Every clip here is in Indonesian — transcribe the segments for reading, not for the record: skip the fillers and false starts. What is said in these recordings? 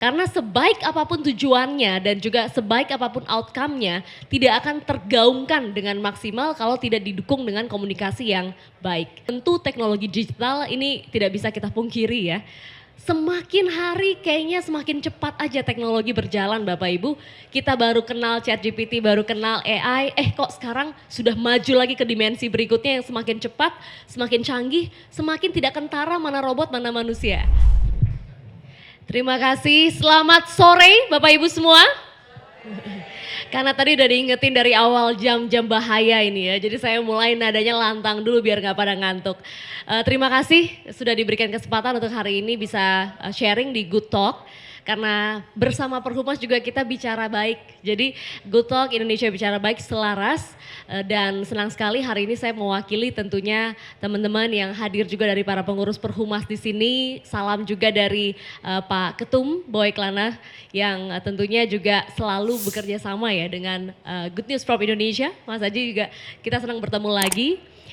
Karena sebaik apapun tujuannya dan juga sebaik apapun outcome-nya, tidak akan tergaungkan dengan maksimal kalau tidak didukung dengan komunikasi yang baik. Tentu teknologi digital ini tidak bisa kita pungkiri ya. Semakin hari kayaknya semakin cepat aja teknologi berjalan Bapak Ibu. Kita baru kenal ChatGPT, baru kenal AI, kok sekarang sudah maju lagi ke dimensi berikutnya yang semakin cepat, semakin canggih, semakin tidak kentara mana robot, mana manusia. Terima kasih, selamat sore Bapak Ibu semua. Karena tadi udah diingetin dari awal jam-jam bahaya ini ya, jadi saya mulai nadanya lantang dulu biar gak pada ngantuk. Terima kasih sudah diberikan kesempatan untuk hari ini bisa sharing di Good Talk. Karena bersama Perhumas juga kita bicara baik, jadi Good Talk Indonesia bicara baik selaras dan senang sekali hari ini saya mewakili tentunya teman-teman yang hadir juga dari para pengurus Perhumas di sini. Salam juga dari Pak Ketum Boy Klana yang tentunya juga selalu bekerja sama ya dengan Good News from Indonesia. Mas Haji juga kita senang bertemu lagi.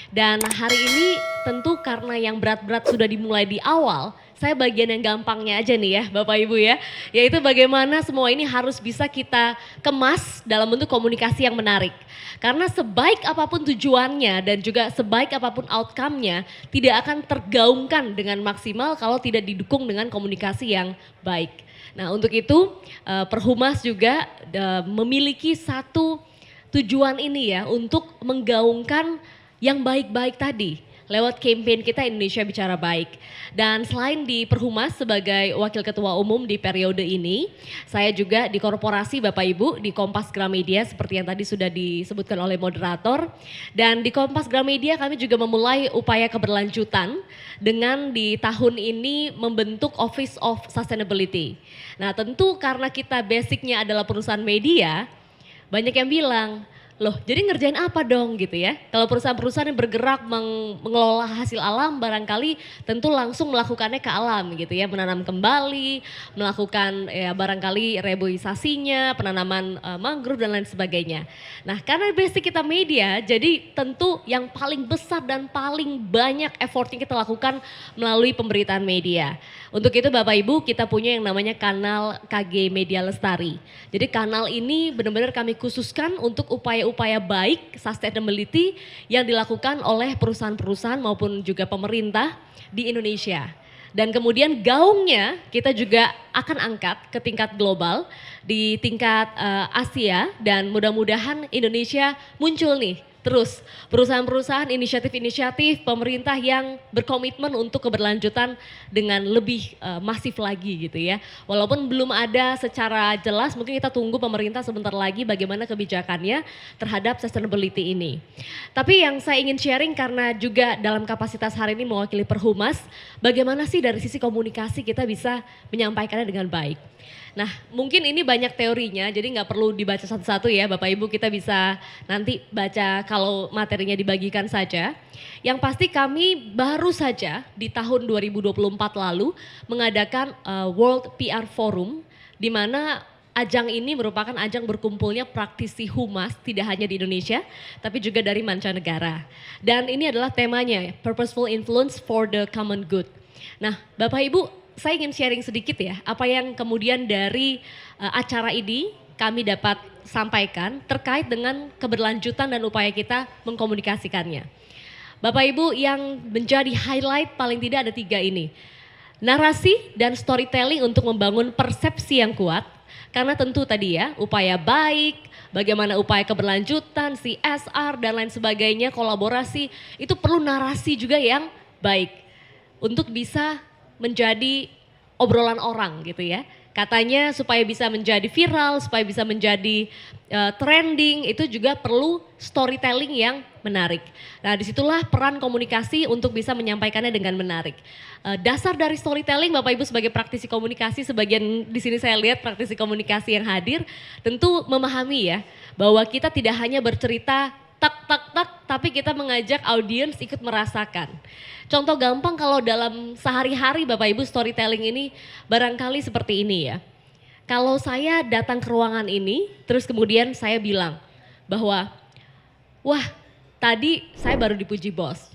Dan hari ini tentu karena yang berat-berat sudah dimulai di awal, saya bagian yang gampangnya aja nih ya Bapak Ibu ya. Yaitu bagaimana semua ini harus bisa kita kemas dalam bentuk komunikasi yang menarik. Karena sebaik apapun tujuannya dan juga sebaik apapun outcome-nya tidak akan tergaungkan dengan maksimal kalau tidak didukung dengan komunikasi yang baik. Nah untuk itu Perhumas juga memiliki satu tujuan ini ya untuk menggaungkan yang baik-baik tadi lewat campaign kita Indonesia Bicara Baik. Dan selain di Perhumas sebagai Wakil Ketua Umum di periode ini, saya juga di korporasi Bapak Ibu di Kompas Gramedia seperti yang tadi sudah disebutkan oleh moderator. Dan di Kompas Gramedia kami juga memulai upaya keberlanjutan dengan di tahun ini membentuk Office of Sustainability. Nah tentu karena kita basicnya adalah perusahaan media, banyak yang bilang, loh jadi ngerjain apa dong gitu ya. Kalau perusahaan-perusahaan yang bergerak mengelola hasil alam barangkali tentu langsung melakukannya ke alam gitu ya. Menanam kembali, melakukan ya barangkali reboisasinya, penanaman mangrove dan lain sebagainya. Nah karena basic kita media jadi tentu yang paling besar dan paling banyak effort yang kita lakukan melalui pemberitaan media. Untuk itu Bapak Ibu kita punya yang namanya kanal KG Media Lestari. Jadi kanal ini benar-benar kami khususkan untuk upaya-upaya baik sustainability yang dilakukan oleh perusahaan-perusahaan maupun juga pemerintah di Indonesia. Dan kemudian gaungnya kita juga akan angkat ke tingkat global, di tingkat Asia dan mudah-mudahan Indonesia muncul nih. Terus perusahaan-perusahaan inisiatif-inisiatif pemerintah yang berkomitmen untuk keberlanjutan dengan lebih masif lagi gitu ya. Walaupun belum ada secara jelas, mungkin kita tunggu pemerintah sebentar lagi bagaimana kebijakannya terhadap sustainability ini. Tapi yang saya ingin sharing karena juga dalam kapasitas hari ini mewakili Perhumas, bagaimana sih dari sisi komunikasi kita bisa menyampaikannya dengan baik. Nah mungkin ini banyak teorinya jadi nggak perlu dibaca satu-satu ya Bapak Ibu, kita bisa nanti baca kalau materinya dibagikan saja. Yang pasti kami baru saja di tahun 2024 lalu mengadakan World PR Forum di mana ajang ini merupakan ajang berkumpulnya praktisi humas tidak hanya di Indonesia tapi juga dari mancanegara. Dan ini adalah temanya Purposeful Influence for the Common Good. Nah Bapak Ibu, saya ingin sharing sedikit ya, apa yang kemudian dari acara ini kami dapat sampaikan terkait dengan keberlanjutan dan upaya kita mengkomunikasikannya. Bapak Ibu yang menjadi highlight paling tidak ada 3 ini. Narasi dan storytelling untuk membangun persepsi yang kuat, karena tentu tadi ya upaya baik, bagaimana upaya keberlanjutan, CSR dan lain sebagainya, kolaborasi, itu perlu narasi juga yang baik untuk bisa menjadi obrolan orang gitu ya. Katanya supaya bisa menjadi viral, supaya bisa menjadi trending itu juga perlu storytelling yang menarik. Nah disitulah peran komunikasi untuk bisa menyampaikannya dengan menarik. Dasar dari storytelling Bapak Ibu sebagai praktisi komunikasi, sebagian di sini saya lihat praktisi komunikasi yang hadir, tentu memahami ya bahwa kita tidak hanya bercerita tak, tapi kita mengajak audiens ikut merasakan. Contoh gampang kalau dalam sehari-hari Bapak Ibu storytelling ini barangkali seperti ini ya. Kalau saya datang ke ruangan ini, terus kemudian saya bilang bahwa, wah tadi saya baru dipuji bos.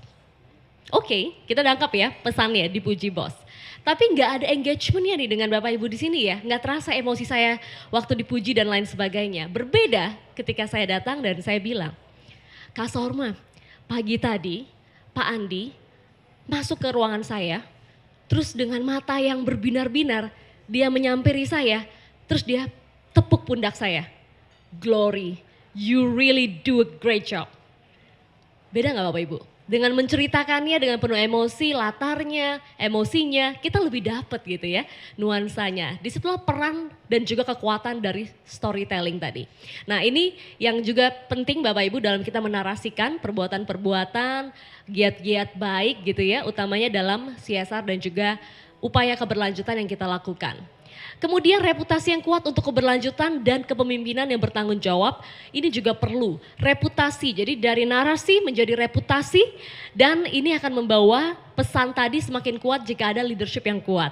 Oke, kita tangkap ya pesannya dipuji bos. Tapi nggak ada engagementnya nih dengan Bapak Ibu di sini ya. Nggak terasa emosi saya waktu dipuji dan lain sebagainya. Berbeda ketika saya datang dan saya bilang, Kak Sorma, pagi tadi Pak Andi masuk ke ruangan saya, terus dengan mata yang berbinar-binar, dia menyampiri saya, terus dia tepuk pundak saya. Glory, you really do a great job. Beda nggak Bapak Ibu? Dengan menceritakannya dengan penuh emosi, latarnya, emosinya, kita lebih dapat gitu ya nuansanya. Disitulah peran dan juga kekuatan dari storytelling tadi. Nah ini yang juga penting Bapak Ibu dalam kita menarasikan perbuatan-perbuatan, giat-giat baik gitu ya, utamanya dalam CSR dan juga upaya keberlanjutan yang kita lakukan. Kemudian reputasi yang kuat untuk keberlanjutan dan kepemimpinan yang bertanggung jawab, ini juga perlu reputasi. Jadi dari narasi menjadi reputasi dan ini akan membawa pesan tadi semakin kuat jika ada leadership yang kuat.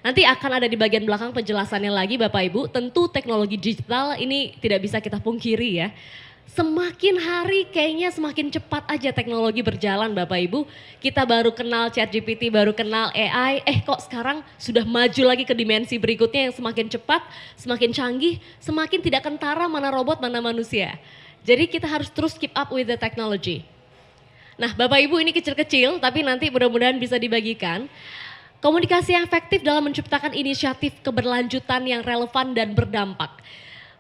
Nanti akan ada di bagian belakang penjelasannya lagi Bapak Ibu, tentu teknologi digital ini tidak bisa kita pungkiri ya. Semakin hari kayaknya semakin cepat aja teknologi berjalan Bapak Ibu. Kita baru kenal ChatGPT, baru kenal AI, kok sekarang sudah maju lagi ke dimensi berikutnya yang semakin cepat, semakin canggih, semakin tidak kentara mana robot mana manusia. Jadi kita harus terus keep up with the technology. Nah Bapak Ibu ini kecil-kecil tapi nanti mudah-mudahan bisa dibagikan. Komunikasi yang efektif dalam menciptakan inisiatif keberlanjutan yang relevan dan berdampak.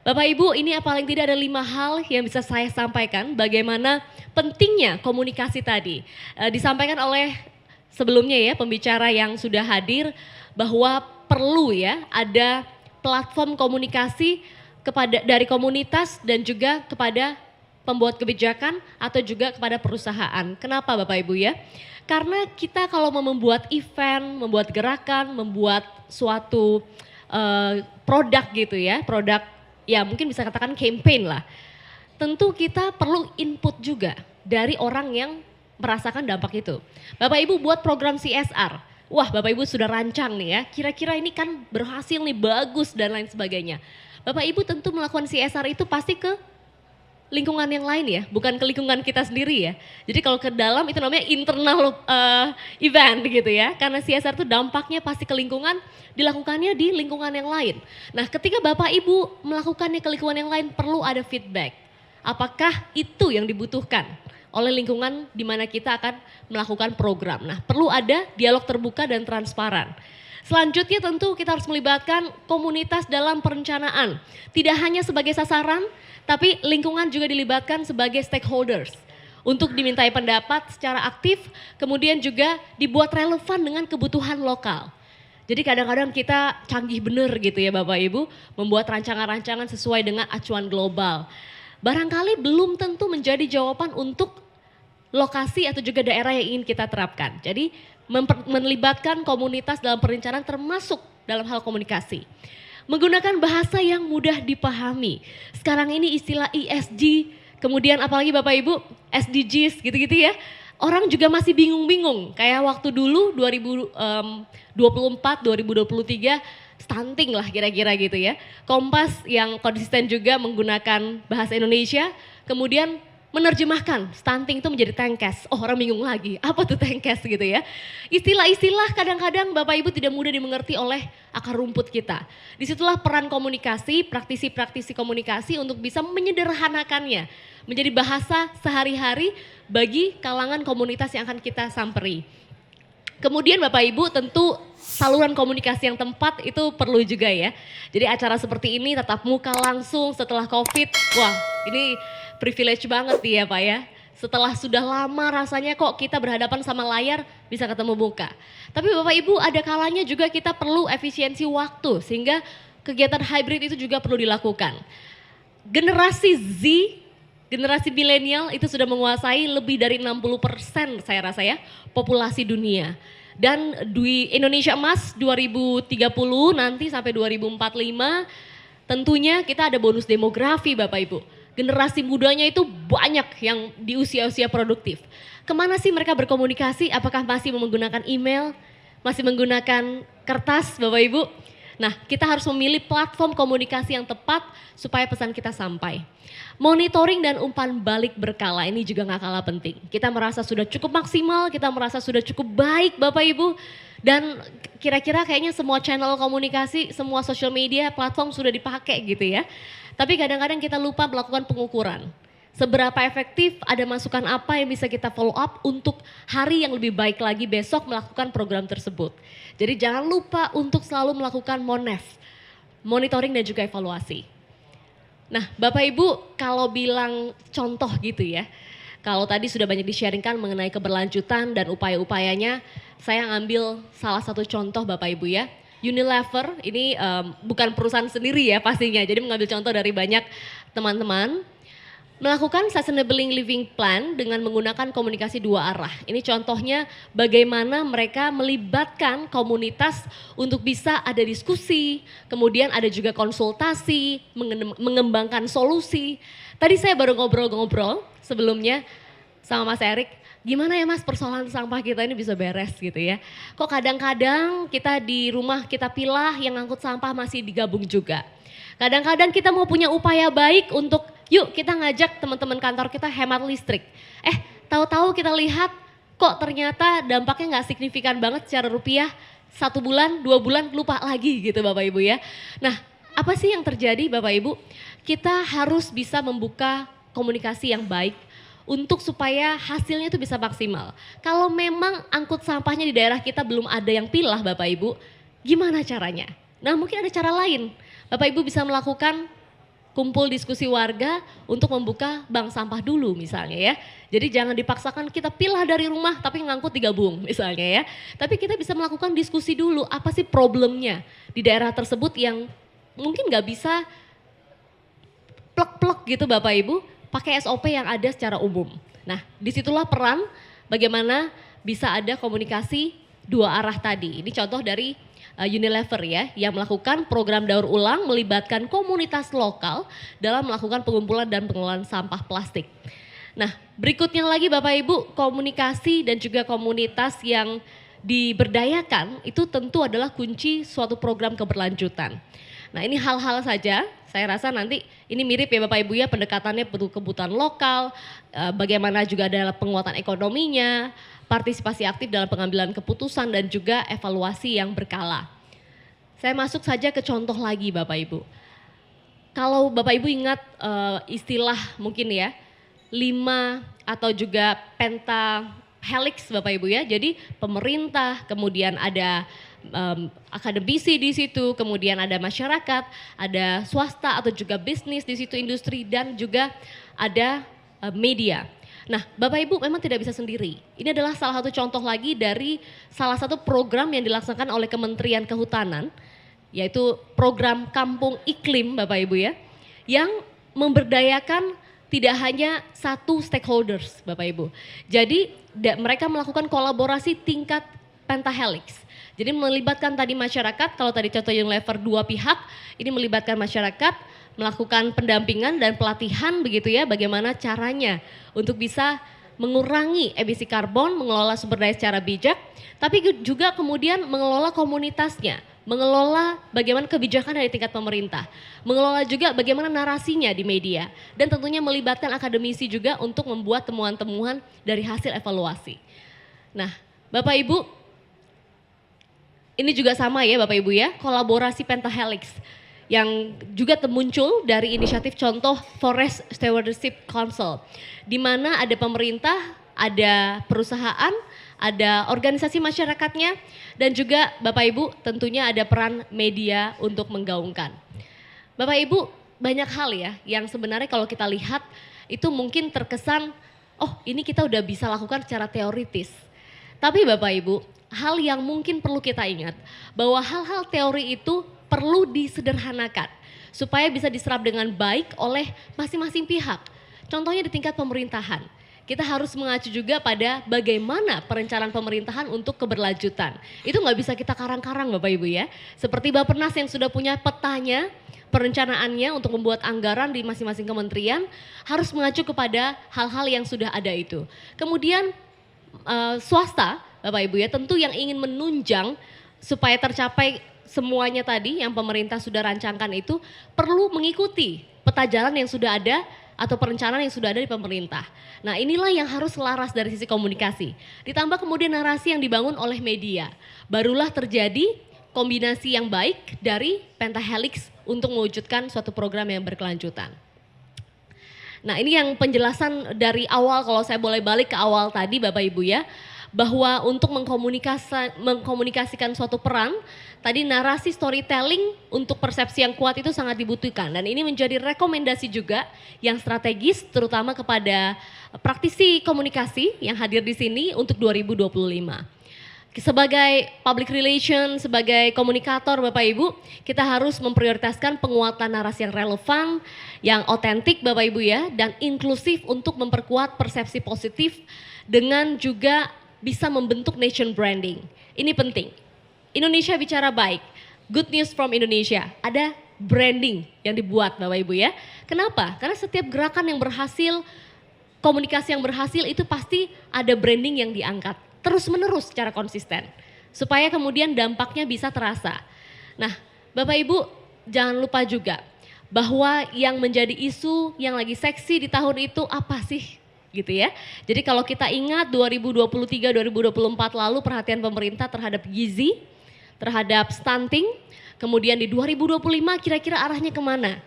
Bapak Ibu ini paling tidak ada 5 hal yang bisa saya sampaikan bagaimana pentingnya komunikasi tadi. Disampaikan oleh sebelumnya ya pembicara yang sudah hadir bahwa perlu ya ada platform komunikasi dari komunitas dan juga kepada pembuat kebijakan atau juga kepada perusahaan. Kenapa Bapak Ibu ya? Karena kita kalau mau membuat event, membuat gerakan, membuat suatu produk gitu ya, produk ya mungkin bisa katakan campaign lah. Tentu kita perlu input juga dari orang yang merasakan dampak itu. Bapak Ibu buat program CSR, wah Bapak Ibu sudah rancang nih ya, kira-kira ini kan berhasil nih, bagus dan lain sebagainya. Bapak Ibu tentu melakukan CSR itu pasti ke lingkungan yang lain ya, bukan ke lingkungan kita sendiri ya. Jadi kalau ke dalam itu namanya internal event gitu ya, karena CSR itu dampaknya pasti ke lingkungan, dilakukannya di lingkungan yang lain. Nah ketika Bapak Ibu melakukannya ke lingkungan yang lain perlu ada feedback. Apakah itu yang dibutuhkan oleh lingkungan di mana kita akan melakukan program. Nah perlu ada dialog terbuka dan transparan. Selanjutnya tentu kita harus melibatkan komunitas dalam perencanaan. Tidak hanya sebagai sasaran, tapi lingkungan juga dilibatkan sebagai stakeholders. Untuk dimintai pendapat secara aktif, kemudian juga dibuat relevan dengan kebutuhan lokal. Jadi kadang-kadang kita canggih bener gitu ya Bapak Ibu, membuat rancangan-rancangan sesuai dengan acuan global. Barangkali belum tentu menjadi jawaban untuk lokasi atau juga daerah yang ingin kita terapkan. Jadi melibatkan komunitas dalam perencanaan termasuk dalam hal komunikasi. Menggunakan bahasa yang mudah dipahami. Sekarang ini istilah ESG, kemudian apalagi Bapak Ibu SDGs gitu-gitu ya. Orang juga masih bingung-bingung. Kayak waktu dulu 2024, 2023 stunting lah kira-kira gitu ya. Kompas yang konsisten juga menggunakan bahasa Indonesia, kemudian menerjemahkan stunting itu menjadi tengkes. Oh orang bingung lagi, apa tuh tengkes gitu ya. Istilah-istilah kadang-kadang Bapak Ibu tidak mudah dimengerti oleh akar rumput kita. Disitulah peran komunikasi, praktisi-praktisi komunikasi untuk bisa menyederhanakannya. Menjadi bahasa sehari-hari bagi kalangan komunitas yang akan kita samperi. Kemudian Bapak Ibu tentu saluran komunikasi yang tepat itu perlu juga ya. Jadi acara seperti ini tatap muka langsung setelah COVID, wah ini privilege banget ya Pak ya. Setelah sudah lama rasanya kok kita berhadapan sama layar bisa ketemu muka. Tapi Bapak Ibu ada kalanya juga kita perlu efisiensi waktu sehingga kegiatan hybrid itu juga perlu dilakukan. Generasi Z, generasi milenial itu sudah menguasai lebih dari 60% saya rasa ya populasi dunia. Dan di Indonesia Emas 2030 nanti sampai 2045 tentunya kita ada bonus demografi Bapak Ibu. Generasi mudanya itu banyak yang di usia-usia produktif. Kemana sih mereka berkomunikasi? Apakah masih menggunakan email? Masih menggunakan kertas Bapak Ibu? Nah, kita harus memilih platform komunikasi yang tepat supaya pesan kita sampai. Monitoring dan umpan balik berkala ini juga nggak kalah penting. Kita merasa sudah cukup maksimal, kita merasa sudah cukup baik Bapak Ibu, dan kira-kira kayaknya semua channel komunikasi, semua social media, platform sudah dipakai gitu ya. Tapi kadang-kadang kita lupa melakukan pengukuran. Seberapa efektif, ada masukan apa yang bisa kita follow up untuk hari yang lebih baik lagi besok melakukan program tersebut. Jadi jangan lupa untuk selalu melakukan MONEV, monitoring dan juga evaluasi. Nah Bapak Ibu kalau bilang contoh gitu ya, kalau tadi sudah banyak di-sharingkan mengenai keberlanjutan dan upaya-upayanya, saya ngambil salah satu contoh Bapak Ibu ya. Unilever ini bukan perusahaan sendiri ya pastinya, jadi mengambil contoh dari banyak teman-teman. Melakukan Sustainable Living Plan dengan menggunakan komunikasi dua arah. Ini contohnya bagaimana mereka melibatkan komunitas untuk bisa ada diskusi, kemudian ada juga konsultasi, mengembangkan solusi. Tadi saya baru ngobrol-ngobrol sebelumnya sama Mas Erik, gimana ya Mas persoalan sampah kita ini bisa beres gitu ya. Kok kadang-kadang kita di rumah kita pilah, yang ngangkut sampah masih digabung juga. Kadang-kadang kita mau punya upaya baik untuk yuk kita ngajak teman-teman kantor kita hemat listrik. Tahu-tahu kita lihat kok ternyata dampaknya nggak signifikan banget secara rupiah. 1 bulan, 2 bulan lupa lagi gitu Bapak Ibu ya. Nah apa sih yang terjadi Bapak Ibu? Kita harus bisa membuka komunikasi yang baik untuk supaya hasilnya itu bisa maksimal. Kalau memang angkut sampahnya di daerah kita belum ada yang pilah Bapak Ibu, gimana caranya? Nah mungkin ada cara lain. Bapak Ibu bisa melakukan kumpul diskusi warga untuk membuka bank sampah dulu misalnya ya. Jadi jangan dipaksakan kita pilah dari rumah tapi ngangkut digabung misalnya ya. Tapi kita bisa melakukan diskusi dulu apa sih problemnya di daerah tersebut yang mungkin nggak bisa plek-plek gitu Bapak Ibu pakai SOP yang ada secara umum. Nah disitulah peran bagaimana bisa ada komunikasi dua arah tadi. Ini contoh dari Unilever ya, yang melakukan program daur ulang melibatkan komunitas lokal dalam melakukan pengumpulan dan pengelolaan sampah plastik. Nah berikutnya lagi Bapak Ibu, komunikasi dan juga komunitas yang diberdayakan itu tentu adalah kunci suatu program keberlanjutan. Nah ini hal-hal saja, saya rasa nanti ini mirip ya Bapak Ibu ya, pendekatannya kebutuhan lokal, bagaimana juga adalah penguatan ekonominya, partisipasi aktif dalam pengambilan keputusan dan juga evaluasi yang berkala. Saya masuk saja ke contoh lagi Bapak Ibu. Kalau Bapak Ibu ingat istilah mungkin ya, 5 atau juga pentahelix Bapak Ibu ya. Jadi pemerintah, kemudian ada akademisi di situ, kemudian ada masyarakat, ada swasta atau juga bisnis di situ, industri dan juga ada media. Nah Bapak Ibu memang tidak bisa sendiri. Ini adalah salah satu contoh lagi dari salah satu program yang dilaksanakan oleh Kementerian Kehutanan, yaitu program Kampung Iklim Bapak Ibu ya, yang memberdayakan tidak hanya satu stakeholders Bapak Ibu. Jadi mereka melakukan kolaborasi tingkat pentahelix. Jadi melibatkan tadi masyarakat, kalau tadi contoh Unilever 2 pihak, ini melibatkan masyarakat, melakukan pendampingan dan pelatihan begitu ya, bagaimana caranya untuk bisa mengurangi emisi karbon, mengelola sumber daya secara bijak, tapi juga kemudian mengelola komunitasnya, mengelola bagaimana kebijakan dari tingkat pemerintah, mengelola juga bagaimana narasinya di media, dan tentunya melibatkan akademisi juga untuk membuat temuan-temuan dari hasil evaluasi. Nah Bapak Ibu, ini juga sama ya Bapak Ibu ya, kolaborasi pentahelix yang juga muncul dari inisiatif contoh Forest Stewardship Council, di mana ada pemerintah, ada perusahaan, ada organisasi masyarakatnya, dan juga Bapak Ibu tentunya ada peran media untuk menggaungkan. Bapak Ibu banyak hal ya yang sebenarnya kalau kita lihat itu mungkin terkesan, oh ini kita udah bisa lakukan secara teoritis. Tapi Bapak Ibu, hal yang mungkin perlu kita ingat bahwa hal-hal teori itu perlu disederhanakan supaya bisa diserap dengan baik oleh masing-masing pihak. Contohnya di tingkat pemerintahan. Kita harus mengacu juga pada bagaimana perencanaan pemerintahan untuk keberlanjutan. Itu nggak bisa kita karang-karang Bapak Ibu ya. Seperti Bappenas yang sudah punya petanya, perencanaannya untuk membuat anggaran di masing-masing kementerian harus mengacu kepada hal-hal yang sudah ada itu. Kemudian swasta Bapak Ibu ya, tentu yang ingin menunjang supaya tercapai semuanya tadi yang pemerintah sudah rancangkan itu perlu mengikuti peta jalan yang sudah ada atau perencanaan yang sudah ada di pemerintah. Nah, inilah yang harus selaras dari sisi komunikasi. Ditambah kemudian narasi yang dibangun oleh media. Barulah terjadi kombinasi yang baik dari pentahelix untuk mewujudkan suatu program yang berkelanjutan. Nah, ini yang penjelasan dari awal, kalau saya boleh balik ke awal tadi Bapak Ibu ya, bahwa untuk mengkomunikasikan suatu peran, tadi narasi storytelling untuk persepsi yang kuat itu sangat dibutuhkan. Dan ini menjadi rekomendasi juga yang strategis terutama kepada praktisi komunikasi yang hadir di sini untuk 2025. Sebagai public relation, sebagai komunikator Bapak Ibu, kita harus memprioritaskan penguatan narasi yang relevan, yang otentik Bapak Ibu ya, dan inklusif untuk memperkuat persepsi positif dengan juga bisa membentuk nation branding. Ini penting. Indonesia bicara baik, good news from Indonesia, ada branding yang dibuat Bapak Ibu ya. Kenapa? Karena setiap gerakan yang berhasil, komunikasi yang berhasil itu pasti ada branding yang diangkat. Terus menerus secara konsisten supaya kemudian dampaknya bisa terasa. Nah, Bapak Ibu jangan lupa juga bahwa yang menjadi isu yang lagi seksi di tahun itu apa sih gitu ya. Jadi kalau kita ingat 2023-2024 lalu perhatian pemerintah terhadap gizi, terhadap stunting, kemudian di 2025 kira-kira arahnya kemana?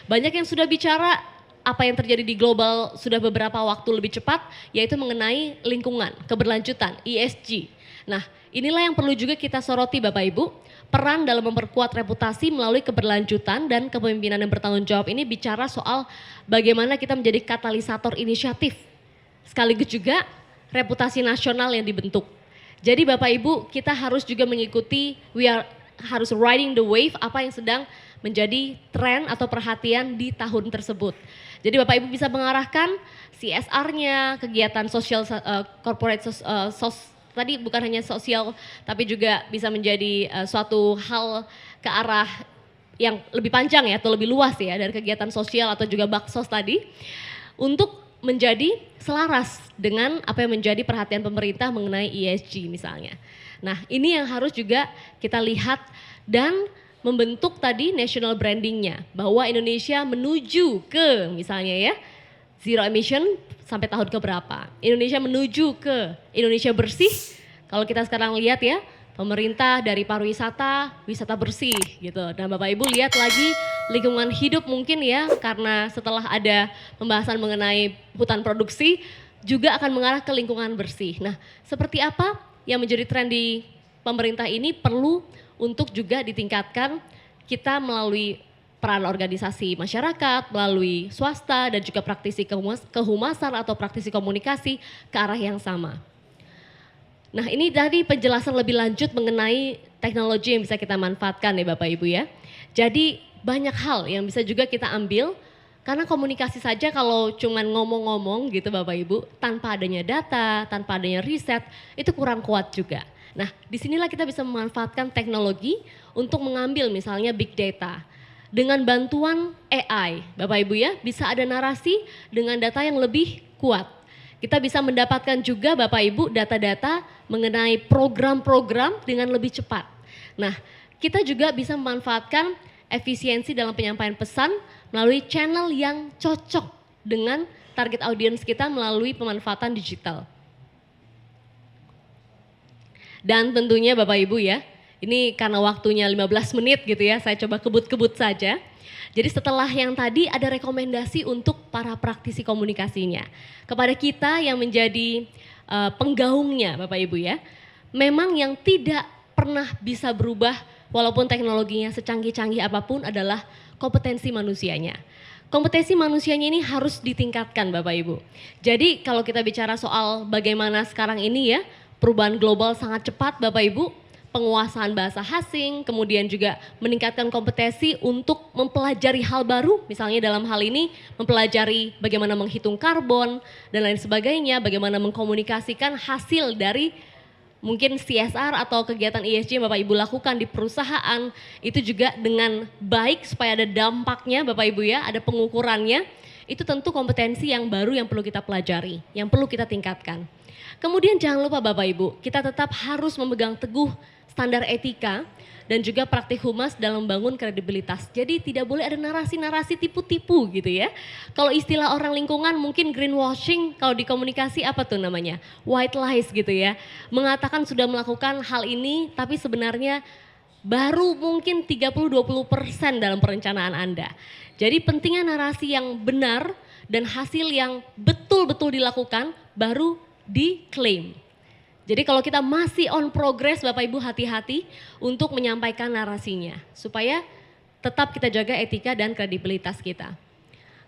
Banyak yang sudah bicara apa yang terjadi di global sudah beberapa waktu lebih cepat, yaitu mengenai lingkungan, keberlanjutan, ESG. Nah, inilah yang perlu juga kita soroti Bapak Ibu, peran dalam memperkuat reputasi melalui keberlanjutan dan kepemimpinan yang bertanggung jawab ini bicara soal bagaimana kita menjadi katalisator inisiatif, sekaligus juga reputasi nasional yang dibentuk. Jadi Bapak Ibu, kita harus juga mengikuti, harus riding the wave apa yang sedang menjadi tren atau perhatian di tahun tersebut. Jadi Bapak Ibu bisa mengarahkan CSR-nya, kegiatan sosial corporate tadi bukan hanya sosial tapi juga bisa menjadi suatu hal ke arah yang lebih panjang ya atau lebih luas ya dari kegiatan sosial atau juga baksos tadi untuk menjadi selaras dengan apa yang menjadi perhatian pemerintah mengenai ESG misalnya. Nah, ini yang harus juga kita lihat dan membentuk tadi national brandingnya bahwa Indonesia menuju ke misalnya ya zero emission sampai tahun keberapa, Indonesia menuju ke Indonesia bersih. Kalau kita sekarang lihat ya pemerintah dari pariwisata, wisata bersih gitu. Dan Bapak Ibu lihat lagi lingkungan hidup mungkin ya karena setelah ada pembahasan mengenai hutan produksi juga akan mengarah ke lingkungan bersih. Nah, seperti apa yang menjadi tren di pemerintah ini perlu untuk juga ditingkatkan kita melalui peran organisasi masyarakat, melalui swasta dan juga praktisi kehumasan atau praktisi komunikasi ke arah yang sama. Nah, ini dari penjelasan lebih lanjut mengenai teknologi yang bisa kita manfaatkan ya Bapak Ibu ya. Jadi banyak hal yang bisa juga kita ambil karena komunikasi saja kalau cuman ngomong-ngomong gitu Bapak Ibu tanpa adanya data, tanpa adanya riset itu kurang kuat juga. Nah, disinilah kita bisa memanfaatkan teknologi untuk mengambil misalnya big data. Dengan bantuan AI, Bapak Ibu ya, bisa ada narasi dengan data yang lebih kuat. Kita bisa mendapatkan juga Bapak Ibu data-data mengenai program-program dengan lebih cepat. Nah, kita juga bisa memanfaatkan efisiensi dalam penyampaian pesan melalui channel yang cocok dengan target audiens kita melalui pemanfaatan digital. Dan tentunya Bapak Ibu ya, ini karena waktunya 15 menit gitu ya, saya coba kebut-kebut saja. Jadi setelah yang tadi ada rekomendasi untuk para praktisi komunikasinya. Kepada kita yang menjadi penggaungnya Bapak Ibu ya, memang yang tidak pernah bisa berubah walaupun teknologinya secanggih-canggih apapun adalah kompetensi manusianya. Kompetensi manusianya ini harus ditingkatkan Bapak Ibu. Jadi kalau kita bicara soal bagaimana sekarang ini ya, perubahan global sangat cepat Bapak Ibu, penguasaan bahasa asing, kemudian juga meningkatkan kompetensi untuk mempelajari hal baru, misalnya dalam hal ini mempelajari bagaimana menghitung karbon dan lain sebagainya, bagaimana mengkomunikasikan hasil dari mungkin CSR atau kegiatan ESG yang Bapak Ibu lakukan di perusahaan, itu juga dengan baik supaya ada dampaknya Bapak Ibu ya, ada pengukurannya, Itu tentu kompetensi yang baru yang perlu kita pelajari, yang perlu kita tingkatkan. Kemudian jangan lupa Bapak Ibu, kita tetap harus memegang teguh standar etika dan juga praktik humas dalam membangun kredibilitas. Jadi tidak boleh ada narasi-narasi tipu-tipu gitu ya. Kalau istilah orang lingkungan mungkin greenwashing, kalau di komunikasi apa tuh namanya? White lies gitu ya. Mengatakan sudah melakukan hal ini tapi sebenarnya baru mungkin 30-20% dalam perencanaan Anda. Jadi pentingnya narasi yang benar dan hasil yang betul-betul dilakukan baru diklaim. Jadi kalau kita masih on progress Bapak Ibu hati-hati untuk menyampaikan narasinya supaya tetap kita jaga etika dan kredibilitas kita.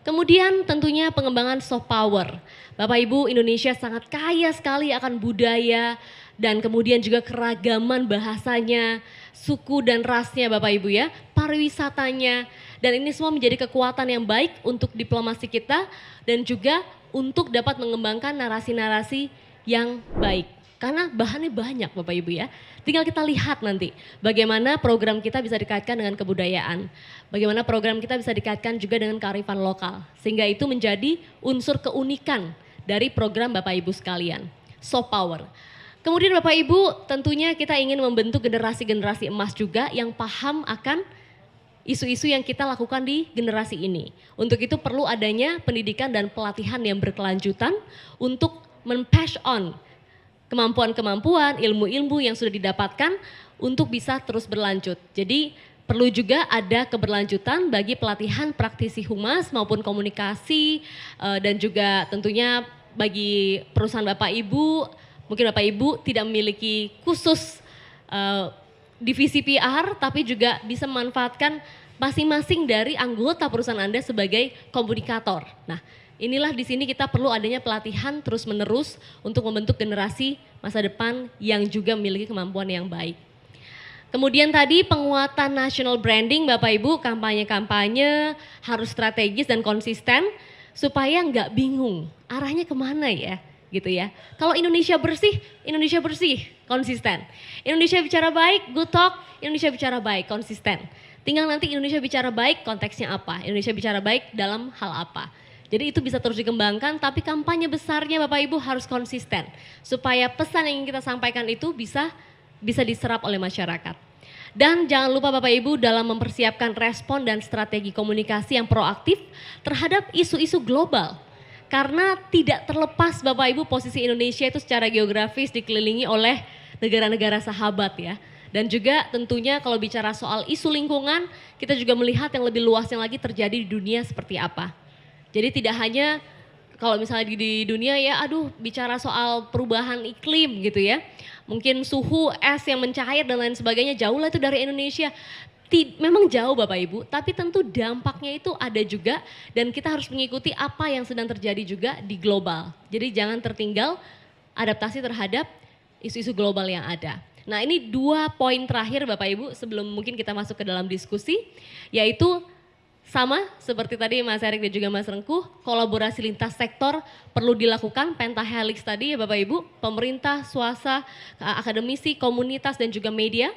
Kemudian tentunya pengembangan soft power. Bapak Ibu, Indonesia sangat kaya sekali akan budaya dan kemudian juga keragaman bahasanya, suku dan rasnya Bapak Ibu ya, pariwisatanya, dan ini semua menjadi kekuatan yang baik untuk diplomasi kita dan juga untuk dapat mengembangkan narasi-narasi yang baik. Karena bahannya banyak Bapak Ibu ya. Tinggal kita lihat nanti bagaimana program kita bisa dikaitkan dengan kebudayaan. Bagaimana program kita bisa dikaitkan juga dengan kearifan lokal. Sehingga itu menjadi unsur keunikan dari program Bapak Ibu sekalian. Soft power. Kemudian Bapak Ibu tentunya kita ingin membentuk generasi-generasi emas juga yang paham akan isu-isu yang kita lakukan di generasi ini. Untuk itu perlu adanya pendidikan dan pelatihan yang berkelanjutan untuk men-pass on kemampuan-kemampuan, ilmu-ilmu yang sudah didapatkan untuk bisa terus berlanjut. Jadi perlu juga ada keberlanjutan bagi pelatihan praktisi humas maupun komunikasi dan juga tentunya bagi perusahaan Bapak Ibu, mungkin Bapak Ibu tidak memiliki khusus divisi PR tapi juga bisa memanfaatkan masing-masing dari anggota perusahaan Anda sebagai komunikator. Nah, inilah di sini kita perlu adanya pelatihan terus-menerus untuk membentuk generasi masa depan yang juga memiliki kemampuan yang baik. Kemudian tadi penguatan national branding Bapak Ibu, kampanye-kampanye harus strategis dan konsisten supaya nggak bingung arahnya kemana ya gitu ya. Kalau Indonesia bersih, konsisten. Indonesia bicara baik, good talk, Indonesia bicara baik, konsisten. Tinggal nanti Indonesia bicara baik konteksnya apa, Indonesia bicara baik dalam hal apa. Jadi itu bisa terus dikembangkan, tapi kampanye besarnya Bapak Ibu harus konsisten supaya pesan yang ingin kita sampaikan itu bisa diserap oleh masyarakat. Dan jangan lupa Bapak Ibu dalam mempersiapkan respon dan strategi komunikasi yang proaktif terhadap isu-isu global. Karena tidak terlepas Bapak Ibu posisi Indonesia itu secara geografis dikelilingi oleh negara-negara sahabat ya. Dan juga tentunya kalau bicara soal isu lingkungan, kita juga melihat yang lebih luasnya lagi terjadi di dunia seperti apa. Jadi tidak hanya kalau misalnya di dunia ya bicara soal perubahan iklim gitu ya. Mungkin suhu es yang mencair dan lain sebagainya jauh lah itu dari Indonesia. Memang jauh Bapak Ibu, tapi tentu dampaknya itu ada juga dan kita harus mengikuti apa yang sedang terjadi juga di global. Jadi jangan tertinggal adaptasi terhadap isu-isu global yang ada. Nah ini 2 poin terakhir Bapak Ibu sebelum mungkin kita masuk ke dalam diskusi, yaitu sama seperti tadi Mas Erik dan juga Mas Rengkuh, kolaborasi lintas sektor perlu dilakukan, pentahelix tadi ya Bapak Ibu, pemerintah, swasta, akademisi, komunitas dan juga media.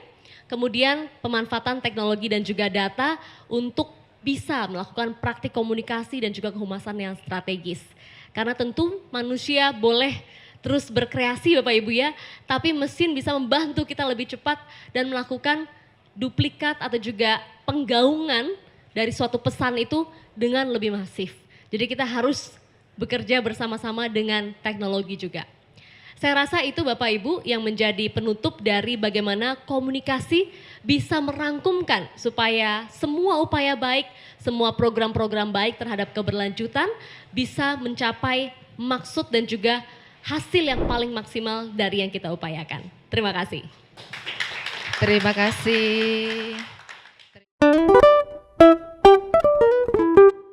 Kemudian pemanfaatan teknologi dan juga data untuk bisa melakukan praktik komunikasi dan juga kehumasan yang strategis. Karena tentu manusia boleh terus berkreasi Bapak Ibu ya, tapi mesin bisa membantu kita lebih cepat dan melakukan duplikat atau juga penggaungan dari suatu pesan itu dengan lebih masif. Jadi kita harus bekerja bersama-sama dengan teknologi juga. Saya rasa itu Bapak Ibu yang menjadi penutup dari bagaimana komunikasi bisa merangkumkan supaya semua upaya baik, semua program-program baik terhadap keberlanjutan bisa mencapai maksud dan juga hasil yang paling maksimal dari yang kita upayakan. Terima kasih. Terima kasih.